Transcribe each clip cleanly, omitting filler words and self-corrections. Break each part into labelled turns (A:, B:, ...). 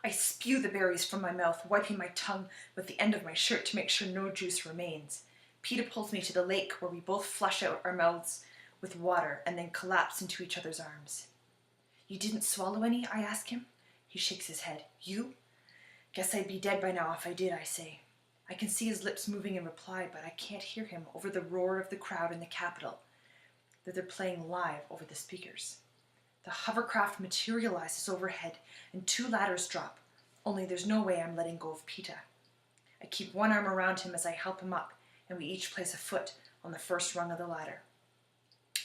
A: I spew the berries from my mouth, wiping my tongue with the end of my shirt to make sure no juice remains. Peeta pulls me to the lake where we both flush out our mouths with water and then collapse into each other's arms. You didn't swallow any? I ask him. He shakes his head. You? Guess I'd be dead by now if I did, I say. I can see his lips moving in reply, but I can't hear him over the roar of the crowd in the Capitol that they're playing live over the speakers. The hovercraft materializes overhead and 2 ladders drop, only there's no way I'm letting go of Peeta. I keep one arm around him as I help him up, and we each place a foot on the first rung of the ladder.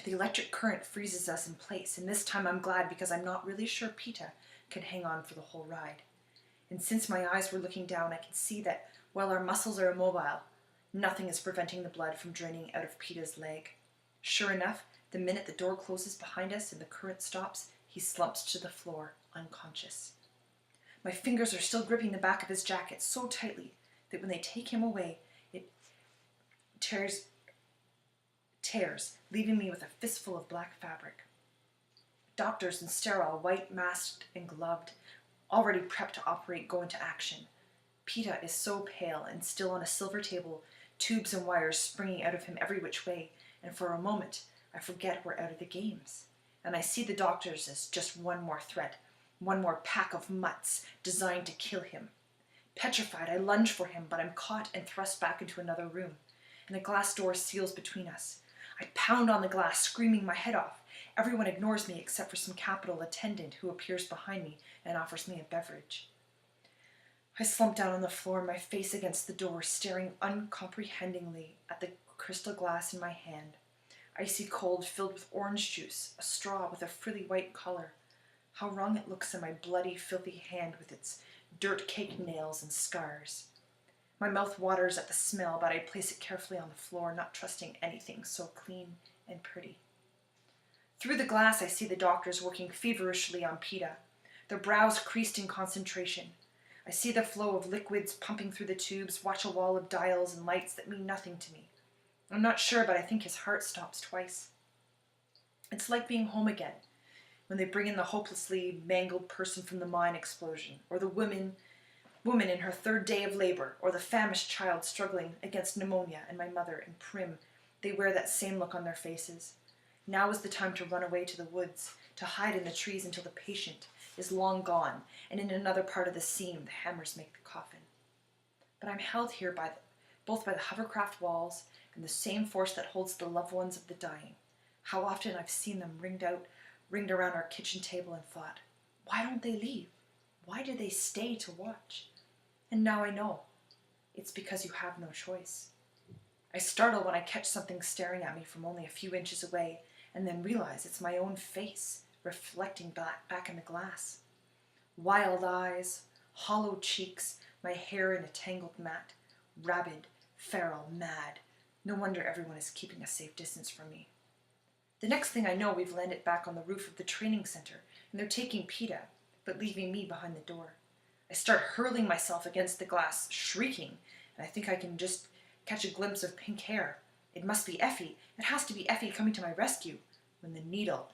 A: The electric current freezes us in place, and this time I'm glad because I'm not really sure Peeta can hang on for the whole ride. And since my eyes were looking down, I can see that while our muscles are immobile, nothing is preventing the blood from draining out of Peeta's leg. Sure enough, the minute the door closes behind us and the current stops, he slumps to the floor, unconscious. My fingers are still gripping the back of his jacket so tightly that when they take him away, it tears, leaving me with a fistful of black fabric. Doctors in sterile, white, masked and gloved, already prepped to operate, go into action. Peeta is so pale and still on a silver table, tubes and wires springing out of him every which way, and for a moment I forget we're out of the games. And I see the doctors as just one more threat, one more pack of mutts designed to kill him. Petrified, I lunge for him, but I'm caught and thrust back into another room, and a glass door seals between us. I pound on the glass, screaming my head off. Everyone ignores me except for some Capitol attendant who appears behind me and offers me a beverage. I slump down on the floor, my face against the door, staring uncomprehendingly at the crystal glass in my hand. Icy cold, filled with orange juice, a straw with a frilly white collar. How wrong it looks in my bloody, filthy hand with its dirt-caked nails and scars. My mouth waters at the smell, but I place it carefully on the floor, not trusting anything so clean and pretty. Through the glass, I see the doctors working feverishly on Peeta, their brows creased in concentration. I see the flow of liquids pumping through the tubes, watch a wall of dials and lights that mean nothing to me. I'm not sure, but I think his heart stops twice. It's like being home again, when they bring in the hopelessly mangled person from the mine explosion, or the woman in her 3rd day of labor, or the famished child struggling against pneumonia, and my mother and Prim. They wear that same look on their faces. Now is the time to run away to the woods, to hide in the trees until the patient is long gone, and in another part of the seam the hammers make the coffin. But I'm held here both by the hovercraft walls and the same force that holds the loved ones of the dying. How often I've seen them ringed around our kitchen table and thought, why don't they leave? Why do they stay to watch? And now I know. It's because you have no choice. I startle when I catch something staring at me from only a few inches away, and then realize it's my own face reflecting back in the glass. Wild eyes, hollow cheeks, my hair in a tangled mat, rabid, feral, mad. No wonder everyone is keeping a safe distance from me. The next thing I know, we've landed back on the roof of the training center, and they're taking Peeta, but leaving me behind the door. I start hurling myself against the glass, shrieking, and I think I can just catch a glimpse of pink hair. It must be Effie. It has to be Effie coming to my rescue, when the needle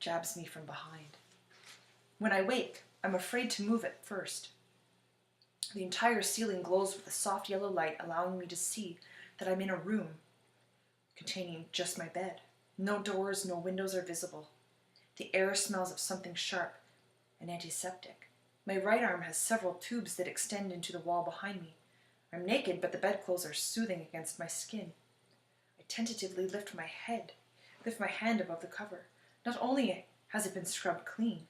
A: jabs me from behind. When I wake, I'm afraid to move at first. The entire ceiling glows with a soft yellow light, allowing me to see that I'm in a room containing just my bed. No doors, no windows are visible. The air smells of something sharp and antiseptic. My right arm has several tubes that extend into the wall behind me. I'm naked, but the bedclothes are soothing against my skin. I tentatively lift my hand above the cover. Not only has it been scrubbed clean,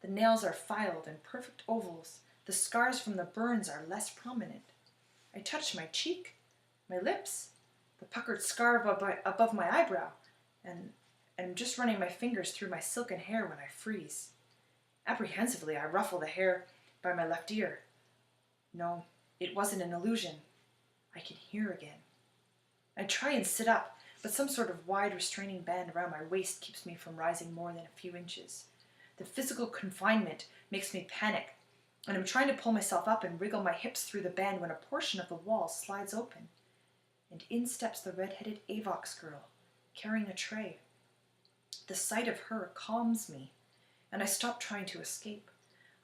A: the nails are filed in perfect ovals. The scars from the burns are less prominent. I touch my cheek, my lips, the puckered scar above my eyebrow, and I'm just running my fingers through my silken hair when I freeze. Apprehensively, I ruffle the hair by my left ear. No, it wasn't an illusion. I can hear again. I try and sit up, but some sort of wide restraining band around my waist keeps me from rising more than a few inches. The physical confinement makes me panic, and I'm trying to pull myself up and wriggle my hips through the band when a portion of the wall slides open, and in steps the red-headed Avox girl, carrying a tray. The sight of her calms me, and I stop trying to escape.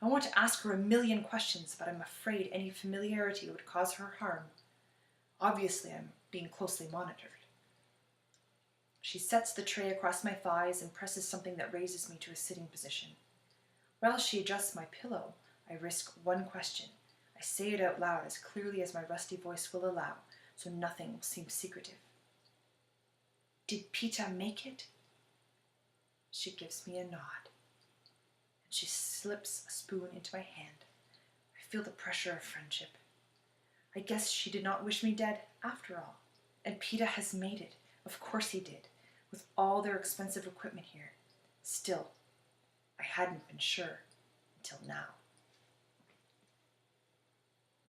A: I want to ask her a million questions, but I'm afraid any familiarity would cause her harm. Obviously, I'm being closely monitored. She sets the tray across my thighs and presses something that raises me to a sitting position. While she adjusts my pillow, I risk one question. I say it out loud as clearly as my rusty voice will allow, so nothing will seem secretive. Did Pita make it? She gives me a nod, and she slips a spoon into my hand. I feel the pressure of friendship. I guess she did not wish me dead after all, and Pita has made it. Of course he did, with all their expensive equipment here. Still, I hadn't been sure until now.